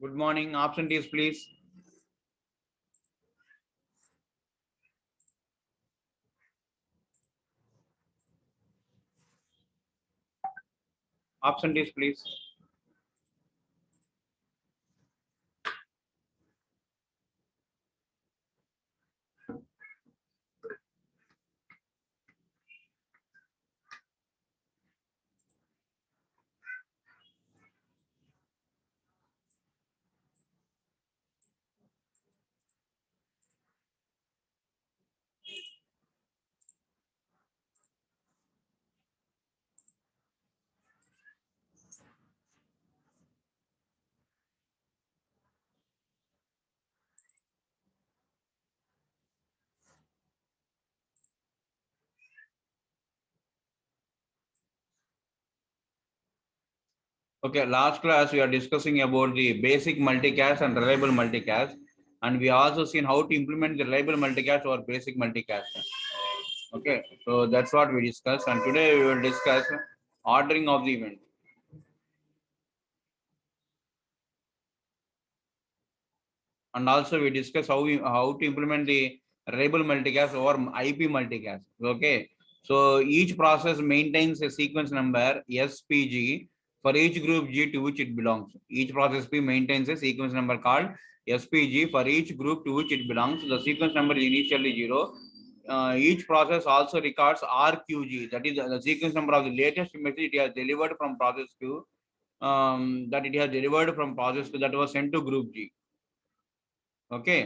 Good morning. Absentees, please. Absentees, please. Okay, last class we are discussing about the basic multicast and reliable multicast, and we also seen how to implement the reliable multicast or basic multicast. Okay, so that's what we discussed, and today we will discuss ordering of the event. And also we discuss how to implement the reliable multicast or IP multicast. Okay, so each process maintains a sequence number SPG for each group G to which it belongs. Each process P maintains a sequence number called SPG for each group to which it belongs. The sequence number is initially 0. Each process also records RQG, that is the sequence number of the latest message it has delivered from process Q, that it has delivered from process Q that was sent to group G. Okay,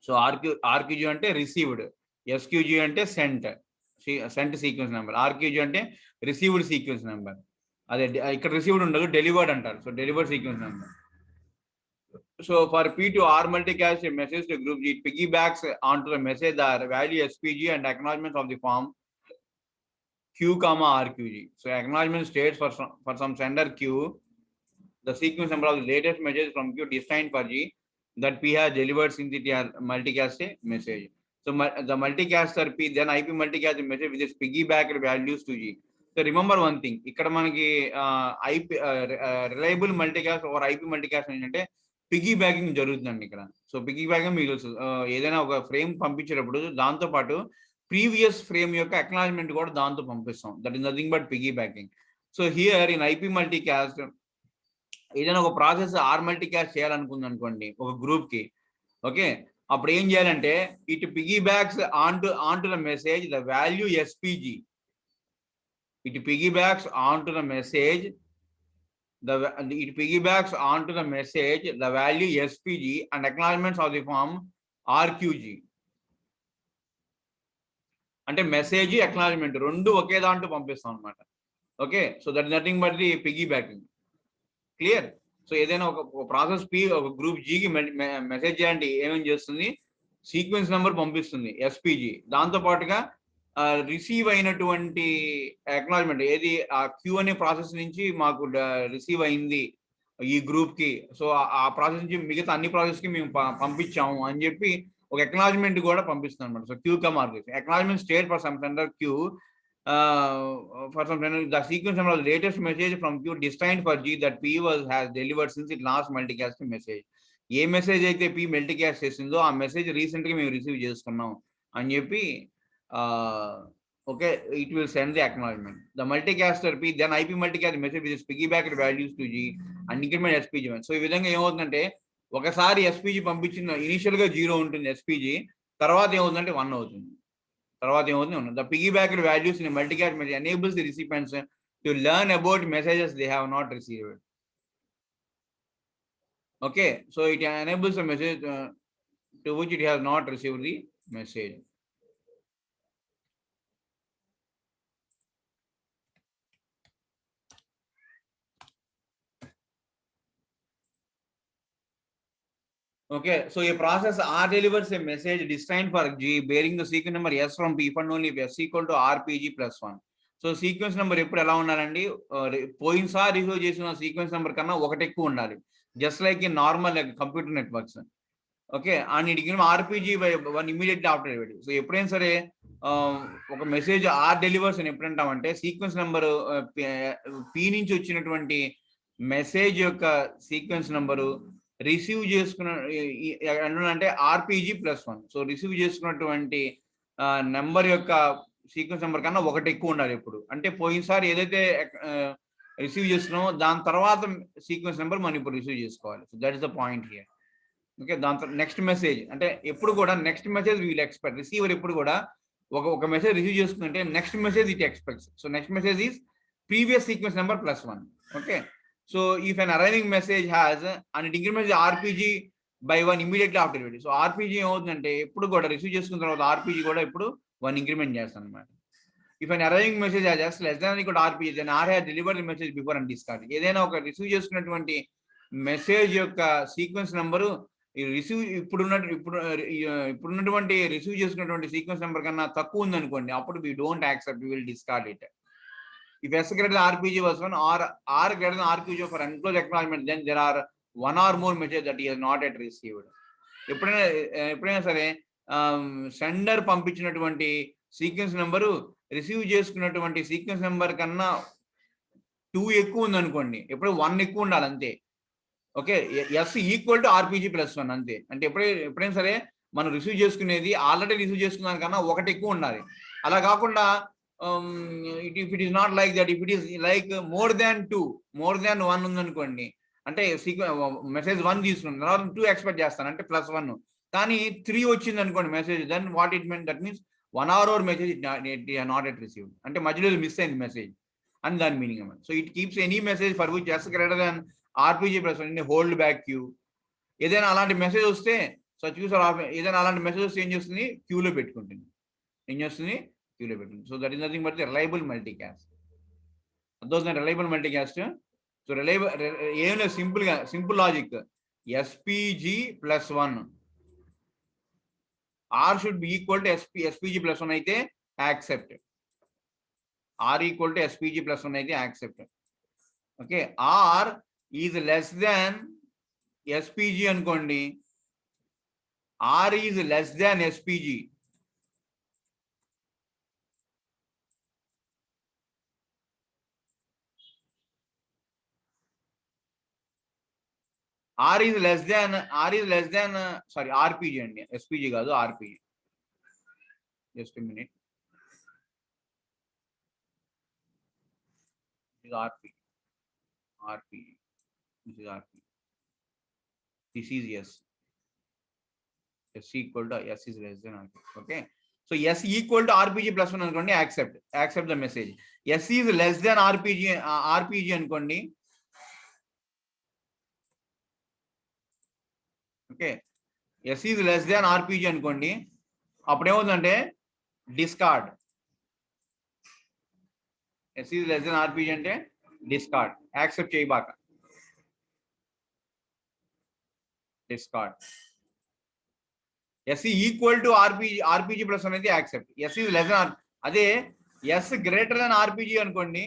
so RQG అంటే received, SQG అంటే cent sequence number, RQG అంటే received sequence number. అదే ఇక్కడ received ఉండదు, delivered అంటారు. So delivered sequence number. So for P to R multicast a message to group G, it piggybacks onto the message the value SPG and acknowledgement of the form Q comma RQG. So acknowledgement states for some sender Q the sequence number of the latest message from Q destined for G that P has delivered since it has multicast a message. So the multicaster P then IP multicast a message with its piggybacked values to G. So remember one thing, ఇక్కడ మనకి IP reliable multicast or IP multicast ఏంటంటే piggy backing జరుగుతుందండి ఇక్కడ. So piggy backing మీకు తెలుసు, ఏదైనా ఒక frame పంపించేటప్పుడు దాంతో పాటు ప్రీవియస్ ఫ్రేమ్ యొక్క అక్నాలజ్మెంట్ కూడా దాంతో పంపిస్తాం. That is nothing but piggy backing. So here in IP multicast ఏదైనా ఒక ప్రాసెస్ ఆర్ మల్టీకాస్ట్ చేయాలనుకుంది అనుకోండి ఒక గ్రూప్ కి, ఓకే, అప్పుడు ఏం చేయాలంటే it piggy backs on to the message the value SPG. It piggy backs on to the message it piggybacks onto the message the value SPG and acknowledgements of the form RQG. అంటే message acknowledgement రెండు ఒకే దాంట్లో పంపిస్తాం అనమాట. Okay, so that nothing but the piggy backing. Clear? So ఏదైనా ఒక process P ఒక group జికి message చేయాలంటే ఏమేమి చేస్తుంది, సీక్వెన్స్ నెంబర్ పంపిస్తుంది ఎస్పీజీ, దాంతో పాటుగా రిసీవ్ అయినటువంటి అక్నాలజ్మెంట్ ఏది ఆ క్యూ అనే ప్రాసెస్ నుంచి మాకు రిసీవ్ అయింది ఈ గ్రూప్ కి, సో ఆ ప్రాసెస్ నుంచి మిగతా అన్ని ప్రాసెస్ కి మేము పంపించాము అని చెప్పి ఒక అక్నాలజ్మెంట్ కూడా పంపిస్తుంది అనమాట. So queue come argument acknowledgement state for some sender queue for some the sequence number of the latest message from Q destined for G that P has delivered since it last multicast message. A message అయితే P multicast చేసిందో ఆ message recent గా మేము receive చేసుకున్నాం అని చెప్పి okay, it will send the acknowledgement. The multicaster P then IP multicast message with piggybacked values to G and increment SPG. So ఈ విధంగా ఏమవుతుందంటే ఒకసారి SPG పంపించిన ఇనిషియల్ గా 0 ఉంటుంది SPG, తర్వాత ఏమవుతుందంటే 1 అవుతుంది. తర్వాత ఏమవుతుంది, the piggybacked values in a multicast message enables the recipients to learn about messages they have not received. Okay, so it enables a message to which it has not received the message. Okay, so a process R delivers a message destined for G bearing the sequence number S from P if and only if S equal to RPG plus 1. So sequence number ఎప్పుడు ఎలా ఉండాలండి, పోయినసారి receive చేసిన sequence number కన్నా ఒకటి ఎక్కువ ఉండాలి, just like in normal computer networks. Okay, and it give RPG by 1 immediately after delivery. So ఎప్పుడైనా సరే ఒక మెసేజ్ ఆర్ డెలివర్స్ అని ఎప్పుడంటామంటే సీక్వెన్స్ నెంబర్ పి నుంచి వచ్చినటువంటి మెసేజ్ యొక్క సీక్వెన్స్ నెంబరు రిసీవ్ చేసుకున్న అంటే RPG+1. సో రిసీవ్ చేసుకున్నటువంటి నెంబర్ యొక్క సీక్వెన్స్ నెంబర్ కన్నా ఒకటి ఎక్కువ ఉండాలి ఎప్పుడు. అంటే పోయినసారి ఏదైతే రిసీవ్ చేస్తున్నామో దాని తర్వాత సీక్వెన్స్ నెంబర్ మనం ఇప్పుడు రిసీవ్ చేసుకోవాలి. So that is the point here. Okay, దాంతో నెక్స్ట్ మెసేజ్ అంటే ఎప్పుడు కూడా next message will expect. Receiver ఎప్పుడు కూడా ఒక మెసేజ్ రిసీవ్ చేసుకుంటే next message it expects. So next message is previous sequence number +1. Okay, so if an arriving message has and it increments RPG/1 immediately after it. So RPG ఏమవుతుందంటే ఎప్పుడు కూడా receive చేసుకున్న తర్వాత RPG కూడా ఇప్పుడు 1 increment చేస్తాను అనమాట. If an arriving message has less than equal RPG then R has delivered the message before and discard. ఏదైనా ఒక రిసీవ్ చేసుకున్నటువంటి మెసేజ్ యొక్క సీక్వెన్స్ నెంబరు ఇప్పుడున్నటువంటి రిసీవ్ చేసుకున్నటువంటి సీక్వెన్స్ నెంబర్ కన్నా తక్కువ ఉందనుకోండి, అప్పుడు we don't accept, we will discard it. If S greater than RPG+1 or R greater than RPG for enclosed acknowledgement, then there are one or more messages that he has not yet received. ఎప్పుడైనా సరే sender పంపించినటువంటి sequence number receive చేసుకున్నటువంటి sequence number కన్నా 2 ఎక్కువ ఉందనుకోండి, ఎప్పుడు 1 ఎక్కువ ఉండాలి అంతే. Okay, S equal to RPG+1 అంతే. అంటే ఎప్పుడైనా సరే మనం రిసీవ్ చేసుకునేది ఆల్రెడీ రిసీవ్ చేసుకున్న దానికన్నా 1 ఎక్కువ ఉండాలి. అలా కాకుండా if it is not like that, if it is like more than 1 ఉందనుకోండి, అంటే మెసేజ్ 1 తీసుకున్నాను తర్వాత 2 ఎక్స్పెక్ట్ చేస్తాను అంటే +1, కానీ 3 వచ్చింది అనుకోండి message, then what it mean, that means 1 hour message it not at received, అంటే మధ్యలో మిస్ అయింది మెసేజ్ అని దాని మీనింగ్ అన్నమాట. So it keeps any message for which S greater than RPG+1 hold back queue. ఏదైనా అలాంటి మెసేజ్ వస్తే ఏదైనా అలాంటి మెసేజ్ వస్తే ఏం చేస్తుంది, క్యూలో పెట్టుకుంటుంది. ఏం చేస్తుంది, క్యూలో పెట్టుకుంటుంది. So that is nothing but the reliable multicast. అర్థం రిలయబుల్ మల్టీకాస్ట్. సో ఏం లేదు, simple logic. SPG+1 R should be equal to SPG+1 అయితే accept. R equal to SPG+1 అయితే accept. Okay, R is less than SPG అనుకోండి, R is less than SPG. R is less than sorry RPG అండి, SPG కాదు RPG. Just a minute. This is RPG. This is RPG. This is S. S equal to S is less than RPG. Okay. So S equal to RPG+1 అనుకోండి, accept the message. S is less than RPG అనుకోండి. Okay, S is less than RPG అనుకోండి, అప్పుడు ఏమవుతుందంటే discard. S is less than RPG అంటే discard, accept చేయబాక, discard. S equal to RPG+1 అనేది accept. S is less than అదే S greater than RPG అనుకోండి,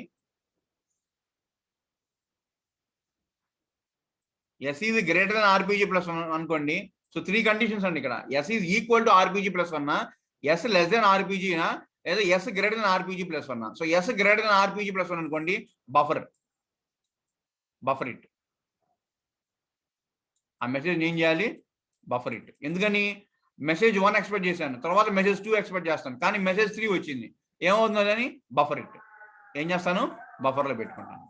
S is greater than RPG+1 అనుకోండి. So 3 conditions అండి ఇక్కడ. S is equal to RPG+1, S less than RPG లేదా S greater than RPG+1. So S greater than RPG+1 అనుకోండి, buffer it. ఆ message ఏం చేయాలి, buffer it. ఎందుకని, మెసేజ్ 1 ఎక్స్పెక్ట్ చేశాను, తర్వాత మెసేజ్ 2 ఎక్స్పెక్ట్ చేస్తాను, కానీ మెసేజ్ 3 వచ్చింది, ఏమవుతుందని బఫర్ ఇట్. ఏం చేస్తాను, బఫర్లో పెట్టుకుంటాను.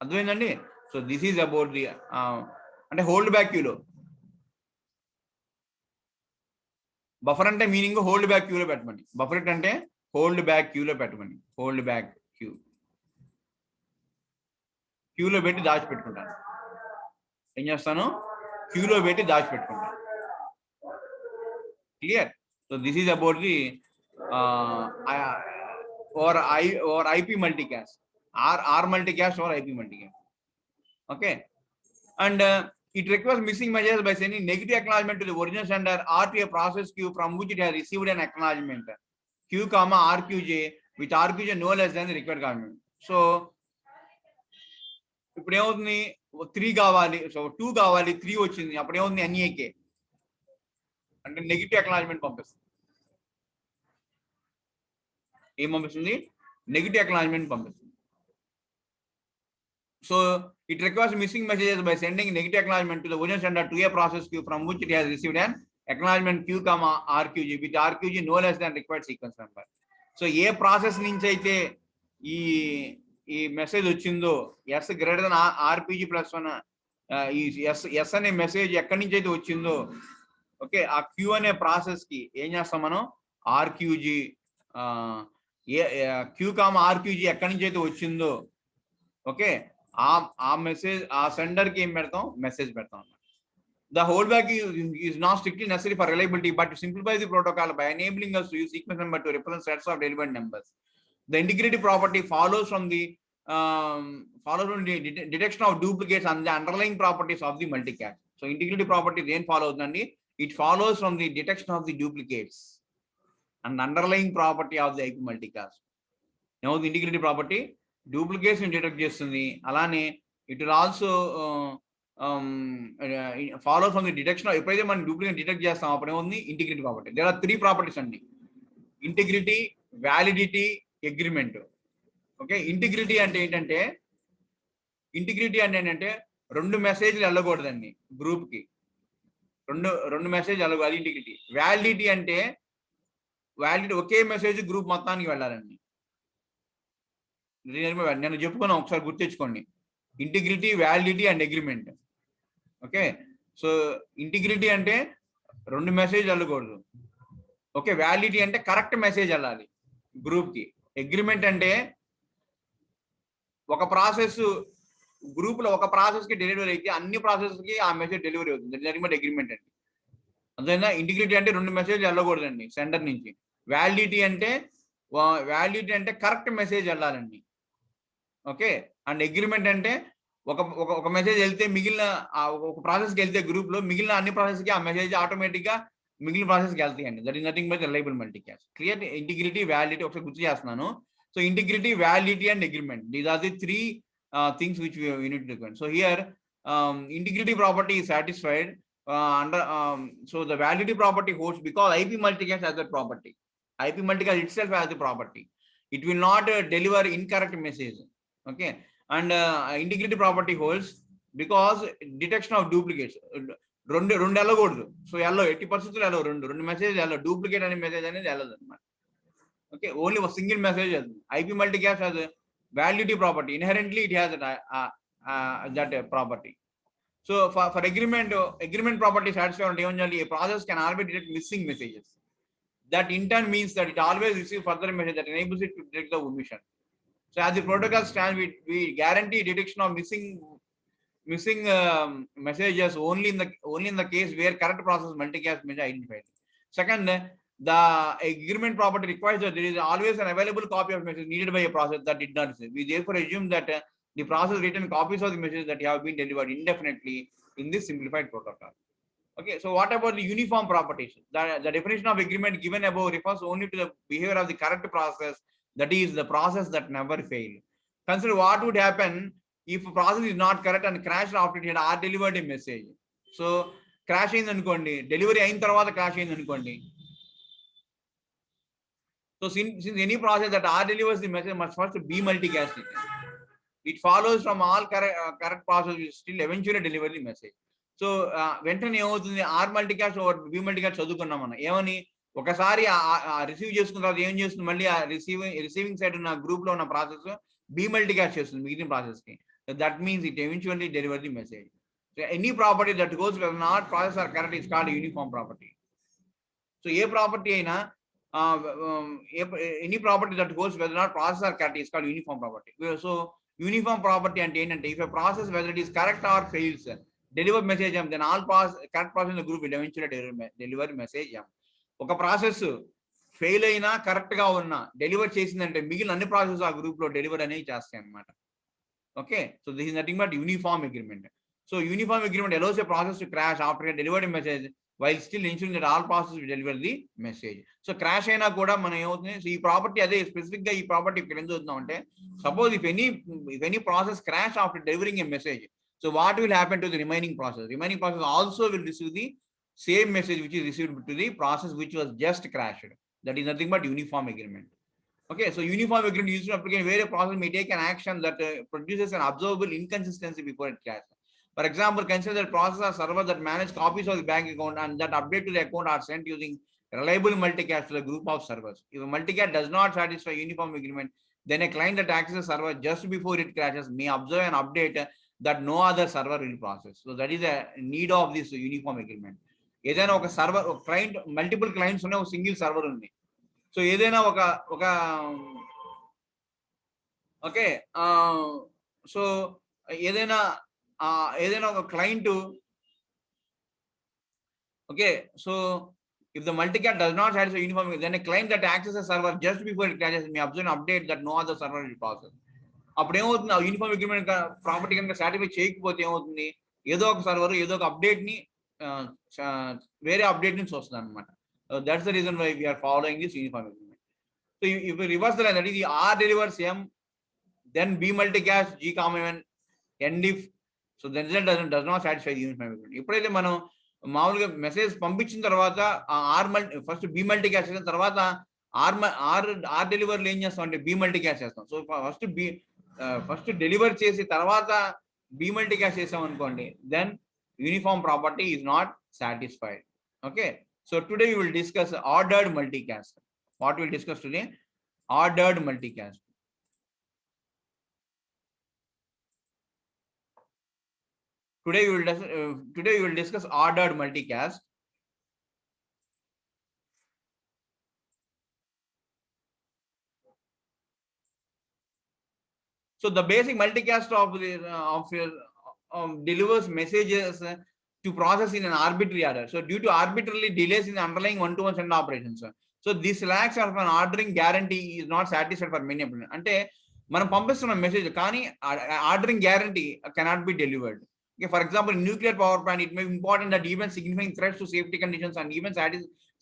అర్థమైందండి. So this is about the అంటే హోల్డ్ బ్యాక్ క్యూలో. బఫర్ అంటే మీనింగ్ హోల్డ్ బ్యాక్ క్యూలో పెట్టమని, బఫర్ ఇట్ అంటే హోల్డ్ బ్యాక్ క్యూలో పెట్టమని. హోల్డ్ బ్యాక్ క్యూలో పెట్టి దాచిపెట్టుకుంటాను. ఏం చేస్తాను, క్యూలో పెట్టి దాచిపెట్టుకుంటాను. Clear. So this is about the or IP multicast, R multicast or IP multicast. Okay, and it requires missing messages by sending negative acknowledgement to the original sender or to a process queue from which it has received an acknowledgement. Q, RQJ with RQJ no less than the required acknowledgement. So ఇప్పుడు ఏమవుతుంది, 3 కావాలి, so 2 కావాలి, 3 వచ్చింది, అప్పుడు ఏమవుతుంది, NAK అంటే negative acknowledgement పంపిస్తుంది. ఏం పంపిస్తుంది, నెగిటివ్ అక్నాలెడ్జ్మెంట్ పంపిస్తుంది. So it requires missing messages by sending negative acknowledgement to the original sender to a process queue from which it has received an acknowledgement queue, RQG, with RQG no less than required sequence number. So ఏ process నుంచి అయితే ఈ ఈ message వచ్చిందో S greater than RPG plus one, ఈ S అనే message ఎక్కడి నుంచి అయితే వచ్చిందో, ఓకే, ఆ క్యూ అనే ప్రాసెస్ కి ఏం చేస్తాం మనం, ఆర్క్యూజీ క్యూ కామ ఆర్క్యూజీ ఎక్కడి నుంచి అయితే వచ్చిందో, ఓకే, ఆ మెసేజ్ ఆ సెండర్ కి ఏం పెడతాం, మెసేజ్ పెడతాం అన్నమాట. The holdback is not strictly necessary for reliability, but to simplify the protocol by enabling us to use sequence number to represent sets of delivered numbers. The integrity property follows from the detection of duplicates and the underlying properties of the multicast. So integrity property then follows, and it follows from the detection of the duplicates and underlying property of the IP multicast. Now the integrity property duplicates in detect చేస్తుంది, అలానే it will also follow from the detection. ఎప్పుడైతే మనం duplicate detect చేస్తాం అప్పుడు ఏముంది, integrity property. There are 3 properties అండి, integrity, validity, agreement. Okay, integrity అంటే ఏంటంటే, రెండు మెసేజ్లు వెళ్ళకూడదండి గ్రూప్ కి, రెండు మెసేజ్ వెళ్ళకూడదు, అది ఇంటిగ్రిటీ. వ్యాలిడిటీ అంటే ఒకే మెసేజ్ గ్రూప్ మొత్తానికి వెళ్ళాలండి. నేను చెప్పుకున్నాను, ఒకసారి గుర్తించుకోండి, integrity, validity and agreement. Okay, so integrity అంటే రెండు మెసేజ్ వెళ్ళకూడదు, ఓకే. వ్యాలిడిటీ అంటే కరెక్ట్ మెసేజ్ వెళ్ళాలి గ్రూప్ కి. అగ్రిమెంట్ అంటే ఒక ప్రాసెస్ గ్రూప్ లో ఒక ప్రాసెస్ కి డెలివరీ అయితే అన్ని ప్రాసెస్ కి ఆ మెసేజ్ డెలివరీ అవుతుంది, అగ్రిమెంట్ అండి. అంతేనా? ఇంటిగ్రిటీ అంటే రెండు మెసేజ్ వెళ్ళకూడదండి సెంటర్ నుంచి. వ్యాలిడిటీ అంటే కరెక్ట్ మెసేజ్ వెళ్ళాలండి, ఓకే. అండ్ అగ్రిమెంట్ అంటే ఒక మెసేజ్ వెళ్తే మిగిలిన ఒక ప్రాసెస్ కి వెళ్తే గ్రూప్ లో మిగిలిన అన్ని ప్రాసెస్ కి ఆ మెసేజ్ ఆటోమేటిక్ గా మిగిలిన ప్రాసెస్ కి వెళ్తాయండి. That is nothing but reliable multicast. Clear? Integrity, validity ఒకసారి గుర్తు చేస్తున్నాను. So integrity, validity and agreement, these are the 3 things which we need to do. So here integrity property is satisfied under so the validity property holds because IP multicast has that property. IP multicast itself has the property. It will not deliver incorrect message, okay. And integrity property holds because detection of duplicates. రెండు వెళ్ళకూడదు. So ఎట్టి పరిస్థితులు వెళ్ళవు, రెండు message వెళ్ళవు, duplicate అనే message అనేది వెళ్ళదు అనమాట. ఓకే, ఓన్లీ ఒక సింగిల్ మెసేజ్ వెళ్తుంది. IP multicast has validity property. Inherently it has that property. So for agreement property satisfied, a process can always detect missing messages. That in turn means that it always receives further message that enables it to detect the omission. So as the protocol stands, we guarantee detection of missing messages only in the case where correct process multicast message identified. Second, the agreement property requires that there is always an available copy of message needed by a process that did not receive. We therefore assume that the process written copies of the messages that have been delivered indefinitely in this simplified protocol. Okay, so what about the uniform properties? The definition of agreement given above refers only to the behavior of the correct process, that is the process that never failed. Consider what would happen if a process is not correct and crashed after it had delivered a message. So crash అయింది అనుకోండి, delivery అయిన తర్వాత crash అయింది అనుకోండి. So since any process that R delivers the message must first be multicast, it follows from all correct process will still eventually deliver the message. So వెంటనే ఏమవుతుంది, R multicast over B multicast చదువుకున్నాం మనం. ఏమని, ఒకసారి receive చేసుకున్న తర్వాత ఏం చేస్తుంది, మళ్ళీ ఆ రిసీవింగ్ సైడ్ ఉన్న గ్రూప్ లో ఉన్న ప్రాసెస్ బి మల్టీకాస్ట్ చేస్తుంది మిగిలిన ప్రాసెస్ కి. That means it eventually deliver the message. So any property that goes when not process are correct is called uniform property. So ఏ ప్రాపర్టీ అయినా any property that goes whether or not process are correct is called uniform property. So uniform property and if a process whether it is correct or fails deliver message then all correct process in the group will eventually deliver message. ఒక process fail అయినా correct గా ఉన్నా deliver చేసిందంటే మిగిలిన అన్ని process ఆ group లో deliver అనేవి చేస్తాయి అన్నమాట. Okay, so this is nothing but uniform agreement. So uniform agreement allows a process to crash after a delivered message while still ensuring that all processes will deliver the message. So crash అయినా కూడా మనం ఏమవుతుంది, so ఈ property అదే specific గా ఈ property ఇక్కడ ఎందుకు అవుతున్నాం అంటే, suppose if any process crash after delivering a message, so what will happen to the remaining process also will receive the same message which is received to the process which was just crashed. That is nothing but uniform agreement. Okay, so uniform agreement used to apply where a process may take an action that produces an observable inconsistency before it crashes. For example, consider that process or server that manage copies of the bank account and that update to the account are sent using reliable multicast to the group of servers. If a multicast does not satisfy uniform agreement, then a client that accesses server just before it crashes may observe an update that no other server will process. So that is a need of this uniform agreement. ఏదైనా ఒక server ఒక client multiple clients ఉన్నాయి, ఒక single server ఉంది. So ఏదైనా ఒక ఒక okay so ఏదైనా ఏదైనా ఒక client okay so if the multicast does not satisfy uniform, then a client that accesses a server just before it crashes may observe an update that no other server will process. అప్పుడు ఏమవుతుంది, ఆ uniform agreement property కనుక satisfy చేయకపోతే ఏమవుతుంది, ఏదో ఒక server ఏదో ఒక అప్డేట్ ని వేరే అప్డేట్ నుంచి వస్తుంది అనమాట. That's the reason why we are following this uniform agreement. So if reverse the line, that is R delivers M, then b multicast g comma n end if, so the result does not satisfy the uniform agreement. ఎప్పుడైతే మనం మామూలుగా message పంపించిన తర్వాత are first B multicast చేసిన తర్వాత are డెలివర్లు ఏం చేస్తాం అంటే బి మల్టీకాస్ట్ చేస్తాం. సో ఫస్ట్ డెలివర్ చేసి తర్వాత బి మల్టీకాస్ట్ చేసాం అనుకోండి, then uniform property is not satisfied. Okay, so today we will discuss ordered multicast. What we will discuss today? Ordered multicast. Today we will discuss ordered multicast. So the basic multicast delivers messages to process in an arbitrary order. So due to arbitrarily delays in the underlying one-to-one send operations, so this lacks of an ordering guarantee is not satisfied for many applications. అంటే మనం పంపిస్తున్న message కానీ ordering guarantee cannot be delivered. Okay, for example, in nuclear power plant, it may be important that even signifying threats to safety conditions and even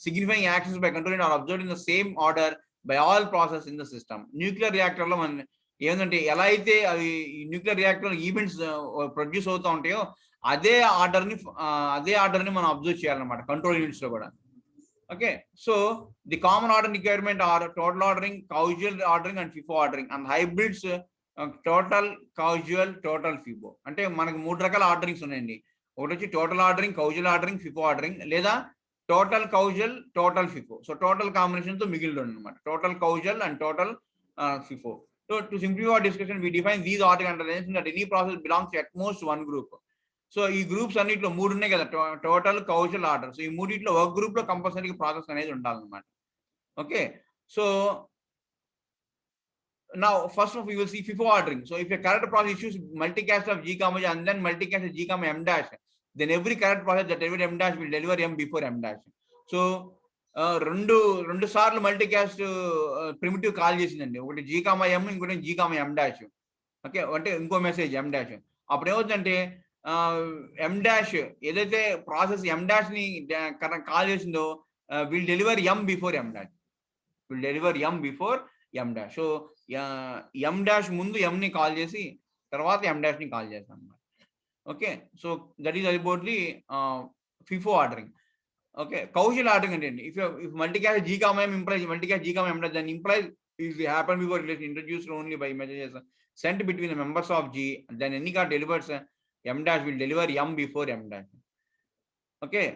signifying actions by controlling are observed in the same order by all processes in the system. Nuclear reactor లో మనం ఏంటంటే ఎలా అయితే అవి nuclear reactor events produce అవుతూ ఉంటాయో అదే ఆర్డర్ని మనం అబ్జర్వ్ చేయాలన్నమాట కంట్రోల్ యూనిట్స్ లో కూడా. Okay, so the common order requirement are total ordering, causal ordering and FIFO ordering and hybrids total, causal, total, FIFO. అంటే మనకు 3 రకాల ఆర్డరింగ్స్ ఉన్నాయండి. ఒకటి వచ్చి total ordering, causal ordering, FIFO ordering, లేదా total causal, total FIFO. So total combination తో మిగిలిన అనమాట total causal and total FIFO. So to simplify our discussion, we define these ordering under the assumption that any process belongs to at most one group. So ఈ groups అన్నిట్లో 3 ఉన్నాయి కదా, total, కౌజువల్, order. So ఈ మూడిట్లో ఒక group లో compulsory process అనేది ఉండాలన్నమాట. Okay, so now first of all, you will see FIFO ordering. So if a correct process issues multicast of g comma and then multicast of g comma m dash, then every correct process that deliver m dash will deliver m before m dash. So రెండు సార్లు multicast primitive call చేసిందండి, ఒకటి G comma ఎం, ఇంకోటి G comma ఎం dash. Okay, అంటే ఇంకో message ఎం dash. అప్పుడు ఏమవుతుందంటే ఎం dash ఏదైతే ప్రాసెస్ ఎం డాష్ ని కాల్ చేసిందో will deliver m before m dash, will deliver m before m dash. So M dash ముందు ఎం ని కాల్ చేసి తర్వాత ఎం డాష్ ని కాల్ చేస్తాం అన్నమాట. Okay, so that is about the FIFO ordering. Okay, causal ordering అంటే if multicast g comma m implies multicast g comma m dash, then implies if it happen before it is introduced only by messages sent between the members of g, then any card delivers m dash will deliver m before m dash. Okay,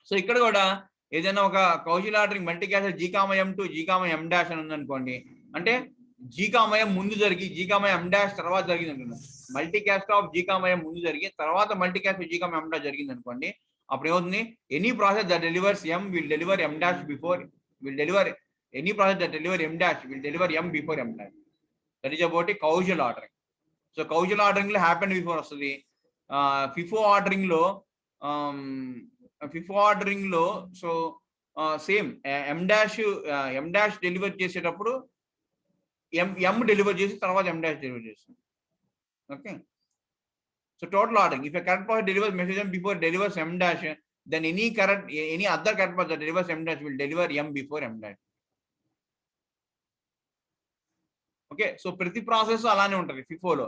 so ఇక్కడ కూడా ఏదైనా ఒక Kaushal ordering multicast g comma m to g comma m dash అని ఉందనుకోండి, అంటే g comma m ముందు జరిగి g comma m dash తర్వాత జరిగింది అనుకున్నాం. Multicast of g comma m ముందు జరిగి తర్వాత multicast g comma m dash జరిగింది అనుకోండి, అప్పుడు ఏమవుతుంది, any process that delivers m will deliver m dash before, will deliver any process that deliver m dash will deliver m before m dash. That is about causal ordering. So causal ordering లో happen before వస్తుంది. FIFO ordering లో so same m dash deliver చేసేటప్పుడు m deliver చేసి తర్వాత ఎం dash deliver చేస్తుంది. Okay, so total ordering, if a correct process delivers message m before delivers m dash, then any other correct process that delivers m dash will deliver m before m dash. Okay, so ప్రతి process అలానే ఉంటుంది ఫిఫోలో.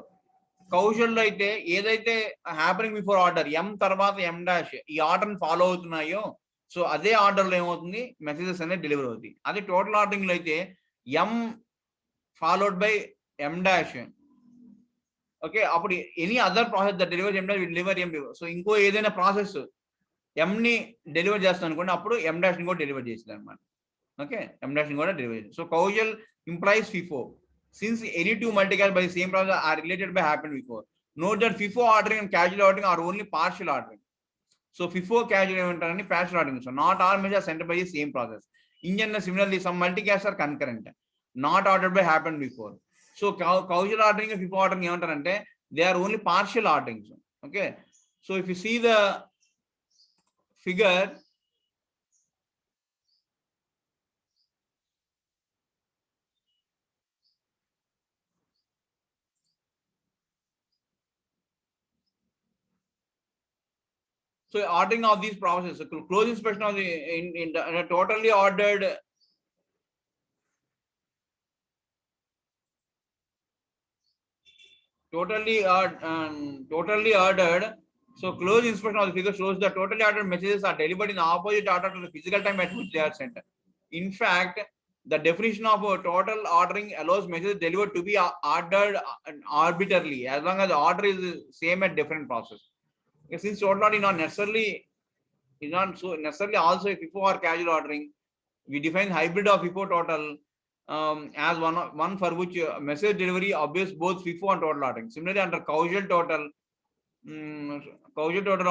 కౌశల్లో అయితే ఏదైతే happening before order ఎం తర్వాత ఎం dash ఈ order ని follow అవుతున్నాయో so అదే ఆర్డర్లో ఏమవుతుంది, మెసేజెస్ అనేది డెలివరీ అవుతాయి. అదే టోటల్ ఆర్డరింగ్లో అయితే m followed by m dash. Okay, అప్పుడు any other process the delivery m dash will deliver m. So ఇంకో ఏదైనా ప్రాసెస్ ఎంని డెలివర్ చేస్తాను అనుకోండి, అప్పుడు ఎం డాష్ని కూడా డెలివర్ చేసింది అనమాట. ఓకే, ఎం డాష్ని కూడా డెలివర్ చేసింది. So causal implies FIFO since any two multicast by the same process are related by happened before. Note that FIFO ordering and casual ordering are only partial ordering. So FIFO casual ఏమంటారని partial ordering. So not all messages are sent by the same process. In general, similarly, some multicasts are concurrent, not ordered by happened before. So casual ordering and FIFO ordering ఏమంటారంటే they are only partial orderings. Okay, so if you see the figure, so ordering of these processes, so close inspection of the in the totally ordered, totally ordered. So close inspection of the figure shows that totally ordered messages are delivered in the opposite order to the physical time at which they are sent. In fact, the definition of a total ordering allows messages delivered to be ordered arbitrarily as long as the order is same at different process. Since total ordering is not so necessarily also a FIFO or casual ordering, we define hybrid of FIFO total as one for which message delivery obeys both FIFO and total ordering. Similarly, under causal total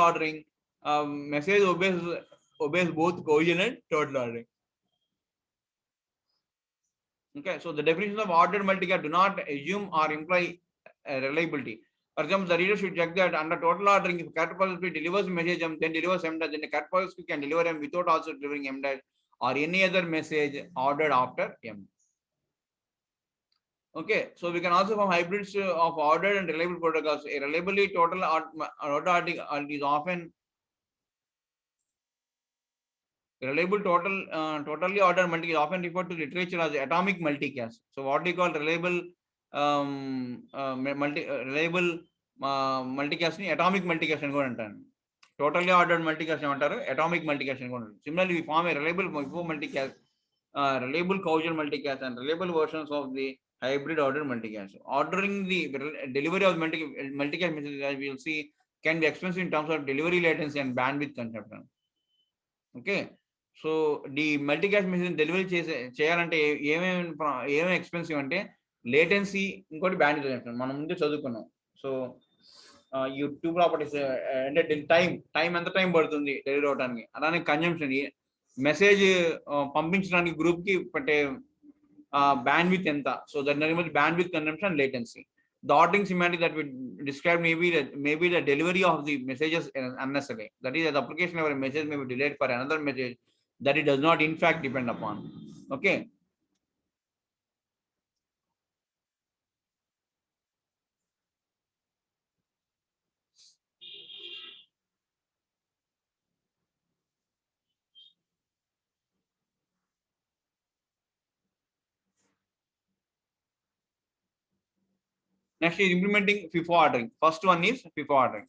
ordering, message obeys both causal and total ordering. Okay, so the definitions of ordered multicast do not assume or imply reliability. For example, the reader should check that under total ordering, if character process delivers message M, then delivers M dash, then the character process can deliver M without also delivering M dash or any other message ordered after M. Okay, so we can also form hybrids of ordered and reliable protocols. A reliably total ordered is often reliable totally ordered multicast is often referred to literature as atomic multicast. So what do you call reliable reliable multicast ni atomic multicast అని కూడా అంటారు. Totally ordered multicast ఏమంటారు, atomic multicast అని కూడా అంటారు. Similarly, we form a reliable FIFO multicast, reliable causal multicast and reliable versions of the hybrid ordered multicast. Ordering the delivery of multicast messages, as we will see, can be expensive in terms of delivery latency and bandwidth consumption. Okay, so the multicast message delivery చేయాలంటే ఏమేమి expensive అంటే latency, ఇంకోటి band మనం ముందే చదువుకున్నాం. So ఈ two properties అంటే time ఎంత టైం పడుతుంది డెలివరీ అవడానికి, అలానే కన్జంప్షన్, మెసేజ్ పంపించడానికి గ్రూప్కి పట్టే బ్యాండ్ విత్ ఎంత. సో దాని band with consumption, latency. The ordering semantic that we described may be the delivery of the messages unnecessary. That is, the application of a message may be delayed for another message that it does not in fact depend upon. Okay. Next is implementing FIFO ordering. First one is FIFO ordering.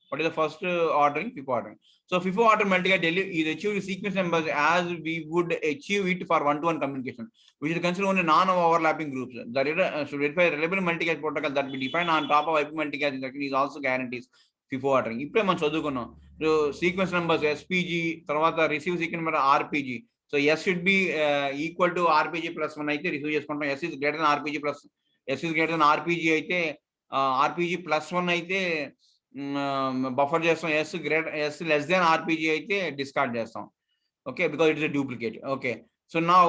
What is the first ordering? FIFO ordering. So FIFO order multicast is achieved sequence numbers as we would achieve it for one-to-one communication, which is considered only non-overlapping groups. The reader should verify reliable multicast protocol that we define on top of IP multicast instruction is also guarantees FIFO ordering. ఇప్పుడే మనం చదువుకున్నాం. So sequence numbers SPG, తర్వాత receive sequence number RPG. So S should be equal to RPG plus 1 అయితే receive చేసుకుంటాం. S is greater than RPG plus S is greater than RPG అయితే RPG plus 1 అయితే buffer చేస్తాం. S less than RPG అయితే discard చేస్తాం. Okay, because it is a duplicate. Okay, so now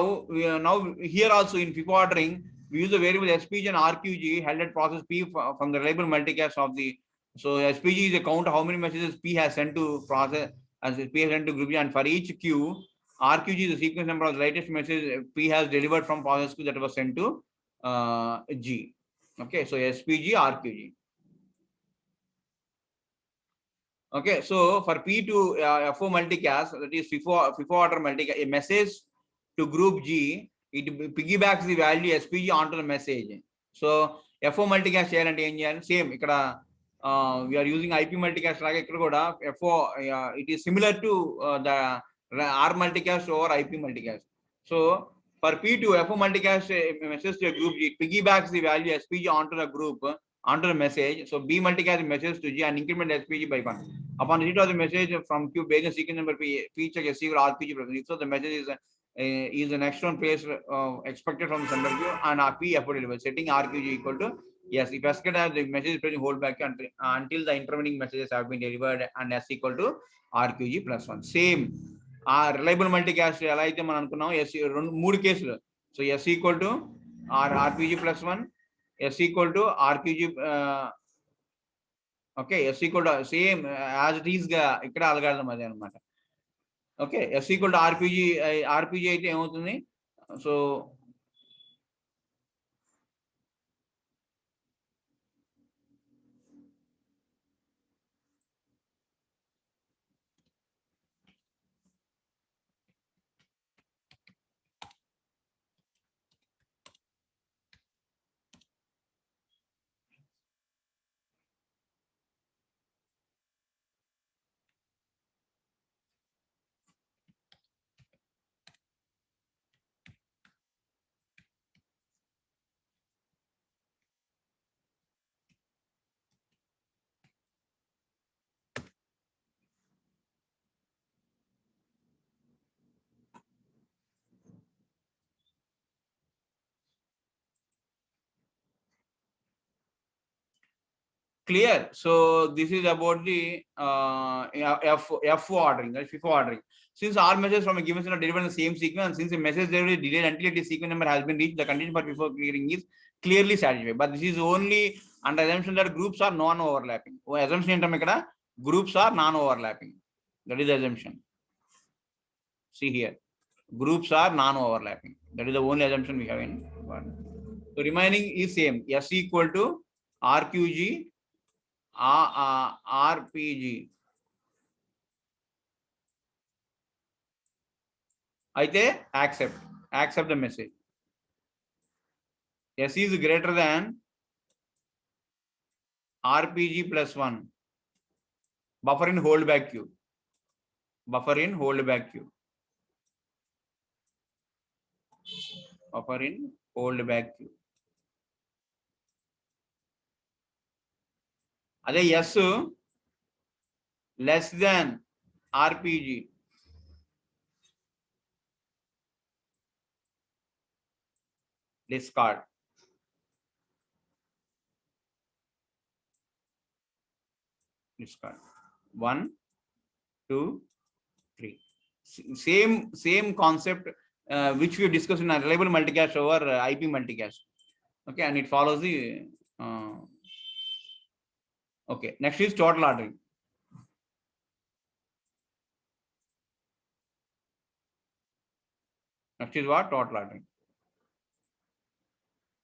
here also in FIFO ordering we use the variable SPG and RQG held at process P from the reliable multicast of the. So SPG is a count how many messages P has sent to process as P has sent to group G, and for each Q, RQG is the sequence number of the latest message P has delivered from process Q that was sent to G. Okay, so SPG, RQG. Okay, so for P to FO multicast, that is FIFO order multicast, a message to group G, it piggybacks the value SPG onto the message. So FO multicast చేయాలంటే ఏం చేయాలి, same ఇక్కడ we are using IP multicast లాగా ఇక్కడ కూడా FO it is similar to the R multicast or IP multicast. So for P2, FO multicast message to a group G, it piggybacks the value SPG onto the group, onto the message. So B multicast the message to G and increment SPG by 1. Upon receipt of the message from Q, based on sequence number P, check SC or RPG present. So the message is the next one place expected from the sender Q and P FO delivered. Setting RQG equal to yes, if SK has the message is present, hold back until the intervening messages have been delivered and S equal to RQG plus 1. Same. Reliable multicast ఎలా అయితే మనం అనుకున్నాం మూడు కేసులు. So S equal to RPG plus 1, S equal to RQG, okay, S equal to same as it is గా ఇక్కడ అలగాడదాం అదే అనమాట. Okay, S equal to RPG అయితే ఏమవుతుంది? So clear. So this is about the FO ordering, right? FIFO ordering. Since all messages from a given set are delivered in the same sequence, since the message delivery is delayed until the sequence number has been reached, the condition for FIFO clearing is clearly satisfied. But this is only under assumption that groups are non-overlapping. Assumption ఏంటంటే ఇక్కడ groups are non-overlapping. That is the assumption. See here, groups are non-overlapping. That is the only assumption we have in one. So remaining is same. S equal to RQG, RPG. అయితే accept the message. S is greater than RPG plus 1. Buffer in holdback queue. Buffer in holdback queue. Buffer in holdback queue. అదే S less than RPG. Discard. Discard. 1, 2, 3. Same concept which we discussed in a reliable multicast over IP multicast. Okay, and it follows the okay. Next is total ordering. Next is what? Total ordering.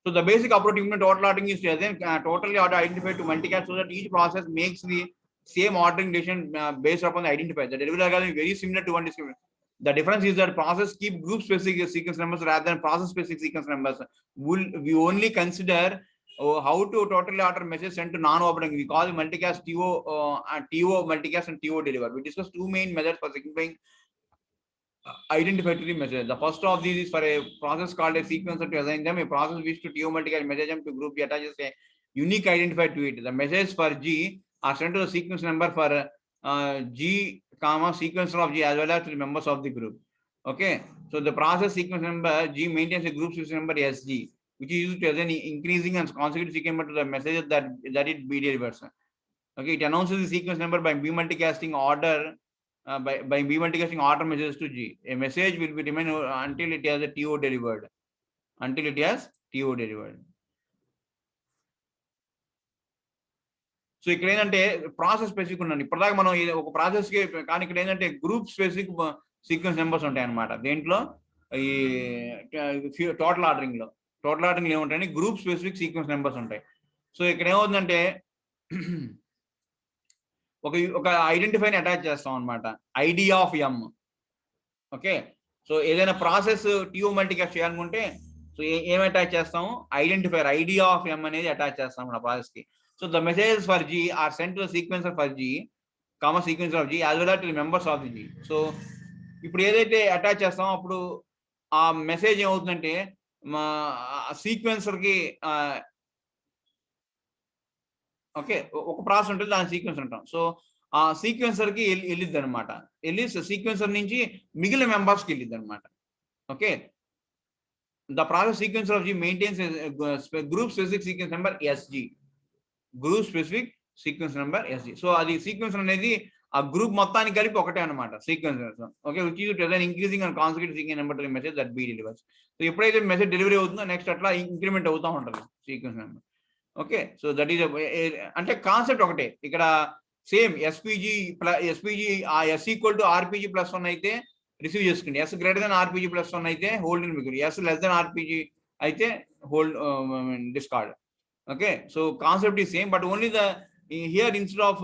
So the basic approach to total ordering is to then totally identified to multicast so that each process makes the same ordering decision based upon the identifier. The delivery algorithm is very similar to one description. The difference is that process keep group specific sequence numbers rather than process specific sequence numbers. We only consider how to totally order message sent to non-operating. We call multicast TO multicast and TO deliver. We discussed two main methods for signifying identify to the message. The first of these is for a process called a sequencer to assign them. A process which to TO multicast message them to group attaches a unique identifier to it. The message for G are sent to the sequence number for G comma sequencer of G as well as to the members of the group. Okay, so the process sequence number G maintains a group sequence number SG, which is used to assign increasing and consecutive sequence number to the messages that it B delivers. Okay, it announces the sequence number by B multicasting order. By B multicasting order messages to G. A message will be remain until it has a TO delivered. Until it has TO delivered. So ఇక్కడ ఏంటంటే process specific ఉండండి. ఇప్పటిదాకా మనం ఒక process కి కానీ ఇక్కడ ఏంటంటే గ్రూప్ స్పెసిఫిక్ సీక్వెన్స్ నెంబర్స్ ఉంటాయి అనమాట. దేంట్లో ఈ టోటల్ ఆర్డరింగ్ లో ఏముంటాయని గ్రూప్ స్పెసిఫిక్ సీక్వెన్స్ నెంబర్స్ ఉంటాయి. సో ఇక్కడ ఏమవుతుందంటే ఒక ఐడెంటిఫైని అటాచ్ చేస్తాం అనమాట, ID of M. Okay, so ఏదైనా ప్రాసెస్ టీఓ మల్టీకాస్ట్ చేయాలనుకుంటే సో ఏం అటాచ్ చేస్తాము, ఐడెంటిఫైర్ ఐడి ఆఫ్ ఎం అనేది అటాచ్ చేస్తాం మన ప్రాసెస్ కి. So the messages for G are sent to the sequencer for G, comma sequencer of G as well as to the members of the G. So ఇప్పుడు ఏదైతే attach చేస్తామో అప్పుడు ఆ message ఏమవుతుందంటే మా సీక్వెన్సర్కి ఓకే ఒక ప్రాసెస్ ఉంటుంది, దాని సీక్వెన్స్ అంటాం. సో ఆ సీక్వెన్సర్కి వెళ్ళిద్ది అనమాట, వెళ్ళి సీక్వెన్సర్ నుంచి మిగిలిన మెంబర్స్కి వెళ్ళిద్ది అనమాట. Okay, the process sequencer of G maintains a group specific sequence number SG. Group specific sequence number SG. So అది సీక్వెన్స్ అనేది ఆ గ్రూప్ మొత్తానికి కలిపి ఒకటే అనమాట sequencer. Okay, which is present increasing and consecutive sequence number to message that B delivers. So ఎప్పుడైతే message delivery అవుతుందో next అట్లా ఇంక్రిమెంట్ అవుతూ ఉంటుంది sequence number. Okay, so that is అంటే కాన్సెప్ట్ ఒకటే ఇక్కడ సేమ్ ఎస్పీజీ ఆ S equal to RPG plus 1 అయితే రిసీవ్ చేసుకోండి, S greater than RPG plus 1 అయితే హోల్డ్ ఇన్ మిగులు, ఎస్ లెస్ దెన్ ఆర్పీజీ అయితే hold discard. Okay, so concept is same, but only the here instead of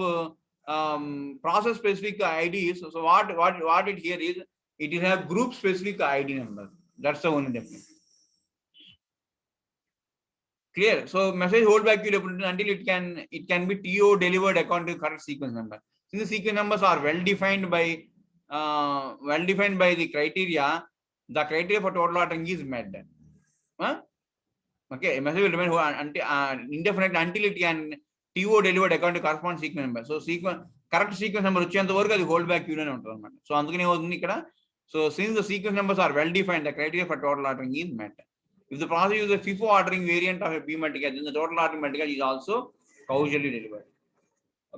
process specific IDs, so what it here is, it is a group specific ID number. That's the only difference. Clear? So message hold back until it can be TO delivered according to correct sequence number. Since the sequence numbers are well defined by the criteria, the criteria for total ordering is met. Huh? Okay, a message will remain indefinite until it can TO delivered according to corresponding sequence number. So correct sequence number వచ్చేంత వరకు అది hold back క్యూలోనే ఉంటుంది అనమాట. So అందుకని ఏమవుతుంది ఇక్కడ, so since the sequence numbers are well defined, the criteria for total ordering is met. If the process uses a FIFO ordering variant of a B multicast, then the total ordering multicast is also causally delivered.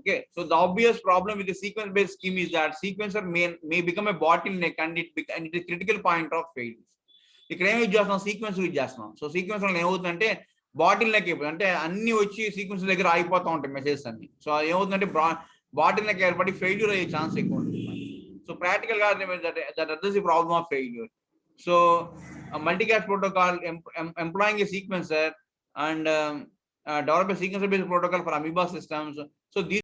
Okay, so the obvious problem with the sequence based scheme is that sequencer may become a bottleneck and it is a critical point of failure. ఇక్కడ ఏం use చేస్తున్నాం, sequence use చేస్తున్నాం. So sequence వల్ల ఏమవుతుందంటే bottle neck అయిపోతుంది, అంటే అన్ని వచ్చి సీక్వెన్స్ దగ్గర ఆగిపోతూ ఉంటాయి మెసేజెస్ అన్ని. సో ఏమవుతుందంటే బాటిల్ నెక్ ఏర్పడి ఫెయిల్యూర్ అయ్యే ఛాన్స్ ఎక్కువ ఉంటుంది. సో ప్రాక్టికల్ గా that address the problem of failure. So multicast protocol employing a sequencer and develop a sequencer based protocol for amoeba systems. So these